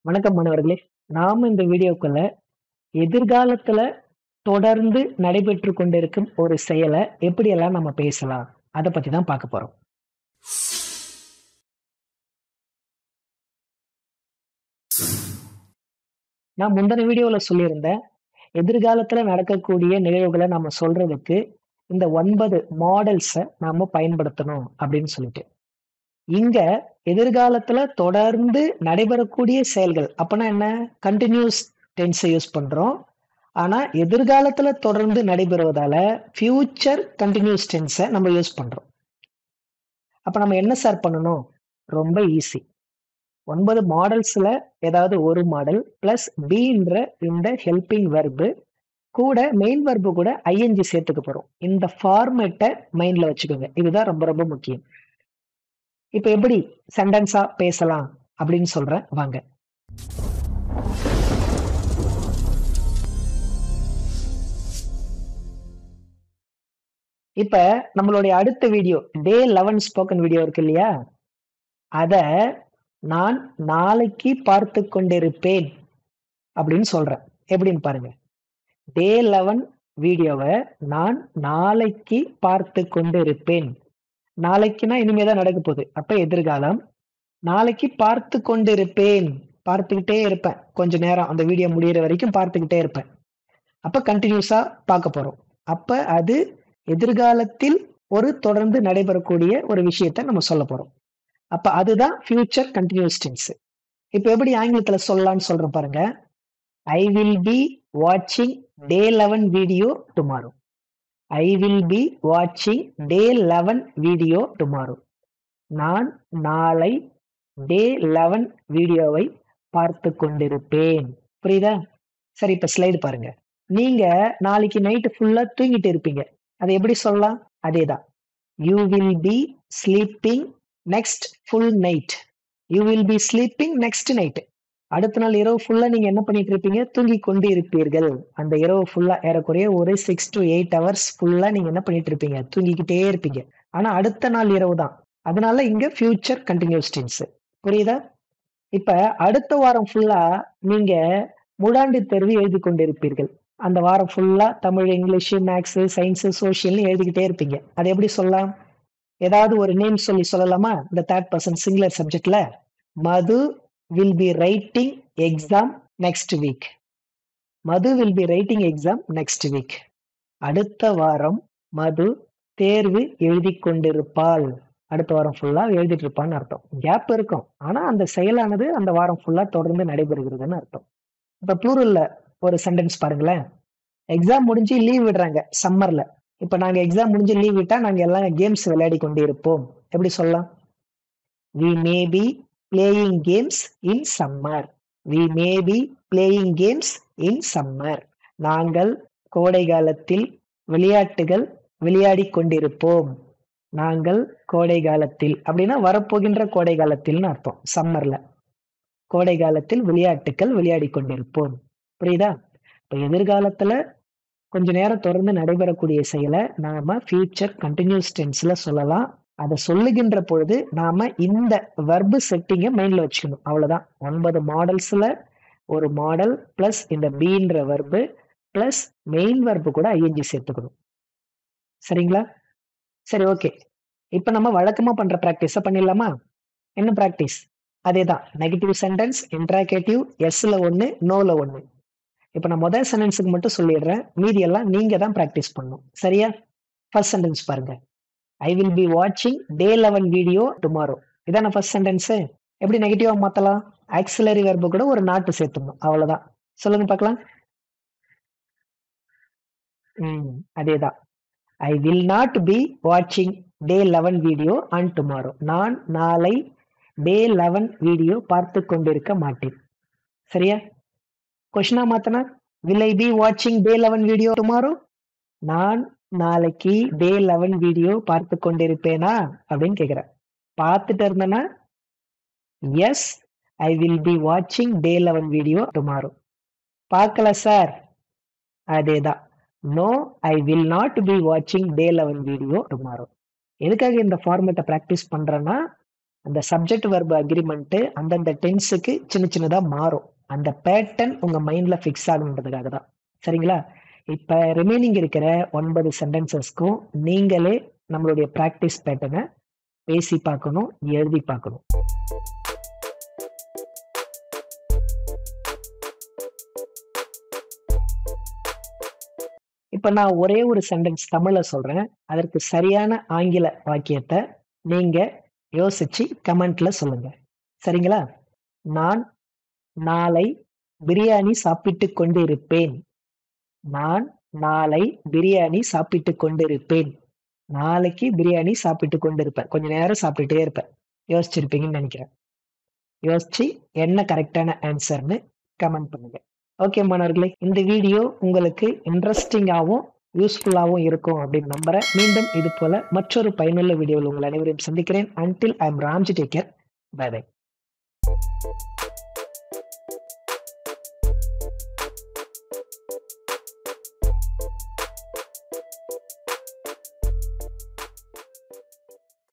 வணக்கம் மாணவர்களே. நாம இந்த வீடியோக்குள்ள எதிர்காலத்துல தொடர்ந்து நடைபெற்று கொண்டிருக்கும் ஒரு செயலை எப்படியெல்லாம் நம்ம பேசலாம் அதை பத்தி தான் பார்க்க போறோம். நான் முந்தின வீடியோல சொல்லியிருந்தேன், எதிர்காலத்துல நடக்கக்கூடிய நிகழ்வுகளை நம்ம சொல்றதுக்கு இந்த 9 மாடல்ஸை நாம பயன்படுத்தணும் அப்படின்னு சொல்லிட்டு. இங்க எதிர்காலத்துல தொடர்ந்து நடைபெறக்கூடிய செயல்கள் அப்பனா என்ன? கண்டினியூஸ் டென்ஸை யூஸ் பண்றோம். ஆனா எதிர்காலத்துல தொடர்ந்து நடைபெறுவதால ஃபியூச்சர் கண்டினியூஸ் டென்ஸை நம்ம யூஸ் பண்றோம். அப்ப நம்ம என்ன சார் பண்ணணும்? ரொம்ப ஈஸி. 9 மாடல்ஸ்ல ஏதாவது ஒரு மாடல் பிளஸ் பீன்ற இந்த ஹெல்பிங் வெர்பு கூட மெயின் வெர்பு கூட ஐஎன்ஜி சேர்த்துக்க போறோம். இந்த ஃபார்மேட்டை மைண்ட்ல வச்சுக்கோங்க. இதுதான் ரொம்ப ரொம்ப முக்கியம். இப்ப எப்படி சென்டென்ஸா பேசலாம் அப்படின்னு சொல்றேன் வாங்க. இப்ப நம்மளுடைய அடுத்த வீடியோ டே 11 ஸ்போக்கன் வீடியோ இருக்கு இல்லையா, அத நான் நாளைக்கு பார்த்து கொண்டிருப்பேன் அப்படின்னு சொல்றேன். எப்படின்னு பாருங்க. டே 11 வீடியோவை நான் நாளைக்கு பார்த்து கொண்டிருப்பேன். நாளைக்குன்னா இனிமேதான் நடக்க போகுது. அப்ப எதிர்காலம். நாளைக்கு பார்த்து கொண்டிருப்பேன். பார்த்துக்கிட்டே இருப்பேன். கொஞ்ச நேரம் அந்த வீடியோ முடியிற வரைக்கும் பார்த்துக்கிட்டே இருப்பேன். அப்ப கண்டினியூஸா பார்க்க போறோம். அப்ப அது எதிர்காலத்தில் ஒரு தொடர்ந்து நடைபெறக்கூடிய ஒரு விஷயத்தை நம்ம சொல்ல போறோம். அப்ப அதுதான் ஃபியூச்சர் கண்டினியூஸ் டென்ஸ். இப்ப எப்படி ஆங்கிலத்துல சொல்லலாம்னு சொல்றேன் பாருங்க. ஐ வில் பி வாட்சிங் day 11 video tomorrow. I will be வாட்சிங் டே 11 வீடியோ டுமாரோ. நான் நாளை டே 11 வீடியோவை பார்த்து கொண்டிருப்பேன். புரியுதா? சரி, இப்ப ஸ்லைடு பாருங்க. நீங்க நாளைக்கு நைட்டு ஃபுல்லா தூங்கிட்டு இருப்பீங்க. அதை எப்படி சொல்லலாம்? அதேதான். You will be sleeping next full night. You will be sleeping next night. அடுத்த நாள் இரவு ஃபுல்லா நீங்க என்ன பண்ணிட்டு இருப்பீங்க? தூங்கி கொண்டு இருப்பீர்கள். அந்த இரவு ஃபுல்லா ஏறக்குறைய ஒரு 6 to 8 hours ஃபுல்லா நீங்க என்ன பண்ணிட்டு இருப்பீங்க? தூங்கிக்கிட்டே இருப்பீங்க. ஆனா அடுத்த நாள் இரவு தான். அதனால இங்க ஃபியூச்சர் கண்டினியூஸ் டென்ஸ். புரியுதா? இப்ப அடுத்த வாரம் ஃபுல்லா நீங்க முழாண்டு தேர்வு எழுதி கொண்டிருப்பீர்கள். அந்த வாரம் ஃபுல்லா தமிழ், இங்கிலீஷ், மேக்ஸ், சயின்ஸ், சோசியல்னு எழுதிக்கிட்டே இருப்பீங்க. அதை எப்படி சொல்லலாம்? ஏதாவது ஒரு நேம் சொல்லலாமா? இந்த தேர்ட் பர்சன் சிங்குலர் சப்ஜெக்ட்ல மது will be writing exam next week. Madhu will be writing exam next week. அடுத்த வாரம் மது தேர்வு எழுதி கொண்டிருப்பாள். அடுத்த வாரம் ஃபுல்லா எழுதிட்டு இருப்பான்னு அர்த்தம். கேப் இருக்கும். ஆனா அந்த செயலானது அந்த வாரம் ஃபுல்லா தொடர்ந்து நடைபெறுகிறதுன்னு அர்த்தம். இப்ப ப்ளூரல்ல ஒரு சென்டென்ஸ் பாருங்களேன். எக்ஸாம் முடிஞ்சு லீவ் விடுறாங்க சம்மர்ல. இப்ப நாங்க எக்ஸாம் முடிஞ்சு லீவ் விட்டா நாங்க எல்லாம் கேம்ஸ் விளையாடி கொண்டு இருப்போம். எப்படி சொல்லலாம்? We may be playing games in summer. We may be playing games in summer. நாங்கள் கோடை காலத்தில் விளையாட்டுகள் விளையாடி கொண்டிருப்போம். நாங்கள் கோடை காலத்தில் அப்படின்னா வரப்போகின்ற கோடை காலத்தில்னு அர்த்தம். சம்மர்ல கோடை காலத்தில் விளையாட்டுகள் விளையாடி கொண்டிருப்போம். புரியுதா? இப்ப எதிர்காலத்துல கொஞ்ச நேரம் தொடர்ந்து நடைபெறக்கூடிய செயலை நாம ஃபியூச்சர் கண்டினியூஸ் டென்ஸ்ல சொல்லலாம். அதை சொல்லுகின்ற பொழுது நாம இந்த வெர்பு செட்டிங்கை மைண்ட்ல வச்சுக்கணும். அவ்வளவுதான். 9 மாடல்ஸ்ல ஒரு மாடல் பிளஸ் இந்த பீன்ற வெர்பு பிளஸ் மெயின் வெர்பு கூட ஐஎன்ஜி சேர்த்துக்கணும். சரிங்களா? சரி, ஓகே. இப்ப நம்ம வழக்கமா பண்ற பிராக்டிஸ பண்ணிடலாமா? என்ன பிராக்டிஸ்? அதேதான். நெகட்டிவ் சென்டென்ஸ், இன்ட்ராகேட்டிவ், எஸ்ல 1, நோல 1. இப்ப நான் முதல் சென்டென்ஸுக்கு மட்டும் சொல்லிடுறேன். மீதி எல்லாம் நீங்க தான் பிராக்டிஸ் பண்ணணும். சரியா? ஃபர்ஸ்ட் சென்டென்ஸ் பாருங்க. ஐ வில் பி வாட்சிங் டே 11 வீடியோ டுமாரோ. இதான ஃபர்ஸ்ட் சென்டென்ஸ். எப்படி நெகட்டிவா மாத்தலாம்? ஆக்சிலரி வெர்பு கூட ஒரு நாட் சேர்த்துடணும். அவ்வளவுதான். சொல்லுங்க பார்க்கலாம். அதேதான். ஐ வில் நாட் பி வாட்சிங் டே 11 வீடியோ ஆன் டுமாரோ. நான் நாளை டே 11 வீடியோ பார்த்து கொண்டிருக்க மாட்டேன். சரியா? கொஸ்டினா மாத்தனா will I be watching day 11 video tomorrow? நான் நாளைக்கு டே 11 வீடியோ பார்த்து கொண்டிருப்பேனா அப்படின்னு கேக்குறேன். பார்த்துட்டு இருந்தேன்னா எஸ் ஐ வில் பி வாட்சிங் டே 11 வீடியோ டுமாரோ. பார்க்கல சார், அதேதான். No, I will not be வாட்சிங் டே 11 வீடியோ டுமாரோ. எதுக்காக இந்த ஃபார்மேட்டை ப்ராக்டிஸ் பண்றேன்னா, அந்த சப்ஜெக்ட் வெர்ப் அக்ரிமெண்ட் அந்தந்த டென்ஸுக்கு சின்ன சின்னதா மாறும். அந்த பேட்டர்ன் உங்க மைண்ட்ல ஃபிக்ஸ் ஆகணுன்றதுக்காக தான். சரிங்களா? இப்ப ரிமைனிங் இருக்கிற 9 சென்டென்சஸ்க்கும் நீங்களே நம்மளுடைய பிராக்டிஸ் பேட்டர்னை பேசி பார்க்கணும், எழுதி பார்க்கணும். இப்ப நான் ஒரே ஒரு சென்டென்ஸ் தமிழ்ல சொல்றேன். அதற்கு சரியான ஆங்கில வாக்கியத்தை நீங்க யோசிச்சு கமெண்ட்ல சொல்லுங்க. சரிங்களா? நான் நாளை பிரியாணி சாப்பிட்டுக் கொண்டிருப்பேன். நான் நாளை பிரியாணி சாப்பிட்டுக் கொண்டிருப்பேன். நாளைக்கு பிரியாணி சாப்பிட்டுக் கொண்டிருப்பேன். கொஞ்ச நேரம் சாப்பிட்டுட்டே இருப்பேன். யோசிச்சிருப்பீங்கன்னு நினைக்கிறேன். யோசிச்சு என்ன கரெக்டான ஆன்சர்ன்னு கமெண்ட் பண்ணுங்க. ஓகே மாணவர்களே, இந்த வீடியோ உங்களுக்கு இன்ட்ரெஸ்டிங்காகவும் யூஸ்ஃபுல்லாகவும் இருக்கும் அப்படின்னு நம்புறேன். மீண்டும் இது போல மற்றொரு பயனுள்ள வீடியோவில் உங்கள் அனைவரையும் சந்திக்கிறேன். Until I am Ramji, take care. Bye by.